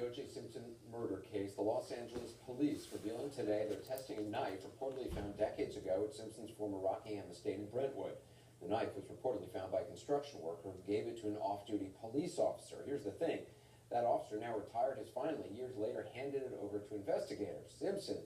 OJ Simpson murder case, the Los Angeles police revealing today they're testing a knife reportedly found decades ago at Simpson's former Rockingham estate in Brentwood. The knife was reportedly found by a construction worker who gave it to an off-duty police officer. Here's the thing. That officer, now retired, has finally, years later, handed it over to investigators. Simpson,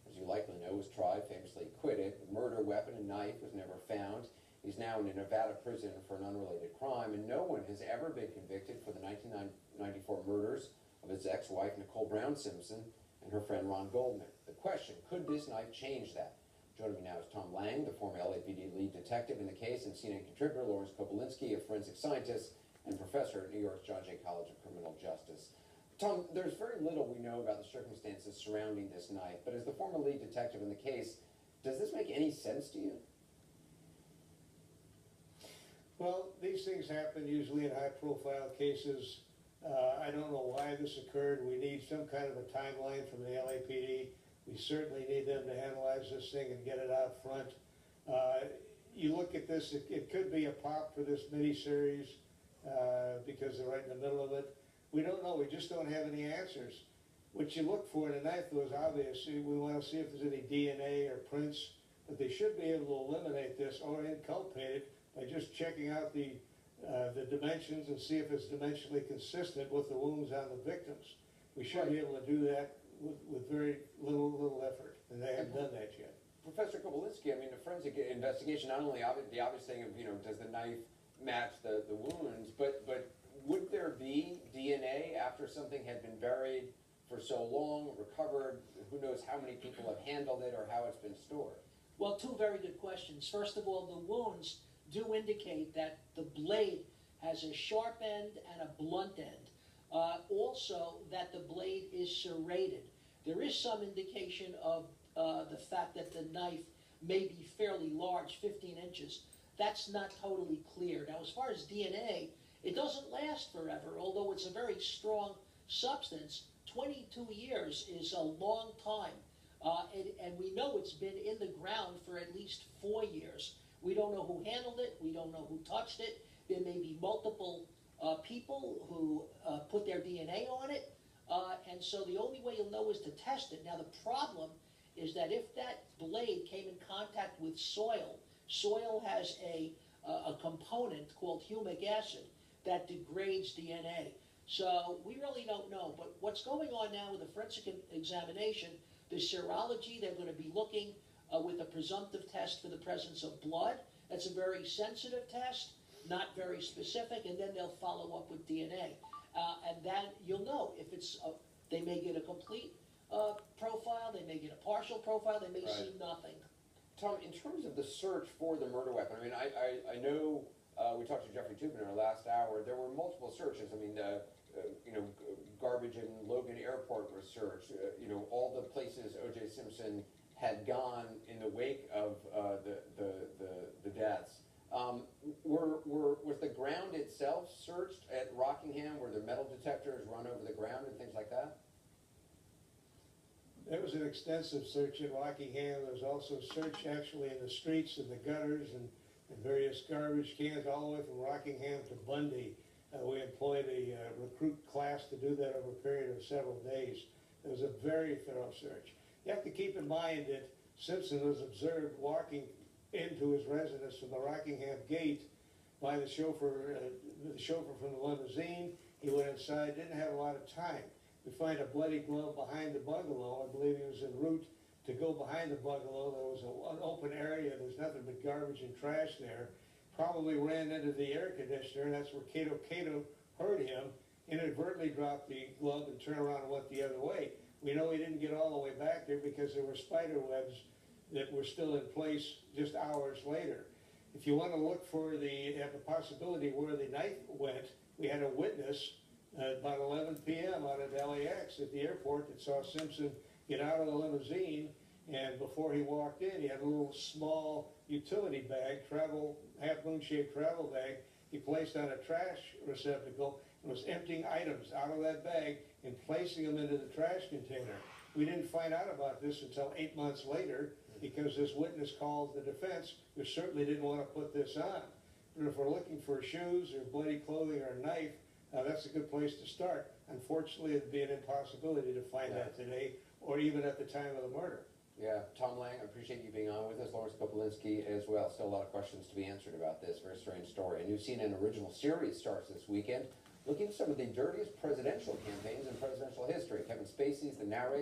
as you likely know, was tried, famously acquitted. The murder weapon and knife was never found. He's now in a Nevada prison for an unrelated crime, and no one has ever been convicted for the 1994 murders of his ex-wife, Nicole Brown Simpson, and her friend Ron Goldman. The question, could this knife change that? Joining me now is Tom Lang, the former LAPD lead detective in the case, and CNN contributor Lawrence Kobylinski, a forensic scientist and professor at New York's John Jay College of Criminal Justice. Tom, there's very little we know about the circumstances surrounding this knife, but as the former lead detective in the case, does this make any sense to you? Well, these things happen usually in high-profile cases. I don't know why this occurred. We need some kind of a timeline from the LAPD. We certainly need them to analyze this thing and get it out front. You look at this, it could be a pop for this miniseries because they're right in the middle of it. We don't know. We just don't have any answers. What you look for in a knife, though, is obvious. We want to see if there's any DNA or prints, but they should be able to eliminate this or inculpate it by just checking out the dimensions and see if it's dimensionally consistent with the wounds on the victims. We should be able to do that with very little effort, and they haven't done that yet. Professor Kobylinski, I mean, the forensic investigation, not only the obvious thing of, does the knife match the wounds, but would there be DNA after something had been buried for so long, recovered? Who knows how many people have handled it or how it's been stored? Well, two very good questions. First of all, the wounds do indicate that the blade has a sharp end and a blunt end. Also, that the blade is serrated. There is some indication of the fact that the knife may be fairly large, 15 inches. That's not totally clear. Now, as far as DNA, it doesn't last forever, although it's a very strong substance. 22 years is a long time, and we know it's been in the ground for at least 4 years. We don't know who handled it. We don't know who touched it. There may be multiple people who put their DNA on it. And so the only way you'll know is to test it. Now, the problem is that if that blade came in contact with soil, soil has a component called humic acid that degrades DNA. So we really don't know. But what's going on now with the forensic examination, the serology, they're going to be looking with a presumptive test for the presence of blood. That's a very sensitive test, not very specific, and then they'll follow up with DNA. And then you'll know if it's, they may get a complete profile, they may get a partial profile, they may see nothing. Tom, in terms of the search for the murder weapon, I mean, I know we talked to Jeffrey Toobin in our last hour. There were multiple searches. I mean, garbage in Logan Airport was searched. All the places OJ Simpson had gone in the wake of the deaths. Was the ground itself searched at Rockingham? Were there metal detectors run over the ground and things like that? There was an extensive search at Rockingham. There was also search actually in the streets and the gutters and various garbage cans all the way from Rockingham to Bundy. We employed a recruit class to do that over a period of several days. It was a very thorough search. You have to keep in mind that Simpson was observed walking into his residence from the Rockingham gate by the chauffeur from the limousine. He went inside, didn't have a lot of time. We find a bloody glove behind the bungalow. I believe he was en route to go behind the bungalow. There was an open area. There's nothing but garbage and trash there. Probably ran into the air conditioner. That's where Cato heard him, inadvertently dropped the glove and turned around and went the other way. We know he didn't get all the way back there because there were spider webs that were still in place just hours later. If you want to look for the possibility where the knife went, we had a witness about 11 p.m. out at LAX at the airport that saw Simpson get out of the limousine, and before he walked in, he had a little small utility bag, half-moon-shaped travel bag, he placed on a trash receptacle and was emptying items out of that bag and placing them into the trash container. We didn't find out about this until 8 months later because this witness called the defense, who certainly didn't want to put this on. But if we're looking for shoes or bloody clothing or a knife, that's a good place to start. Unfortunately, it'd be an impossibility to find that today, or even at the time of the murder. Yeah, Tom Lang, I appreciate you being on with us. Lawrence Kopolinsky as well. Still a lot of questions to be answered about this very strange story. And you've seen an original series starts this weekend, looking at some of the dirtiest presidential campaigns in presidential history. Kevin Spacey's the narrator.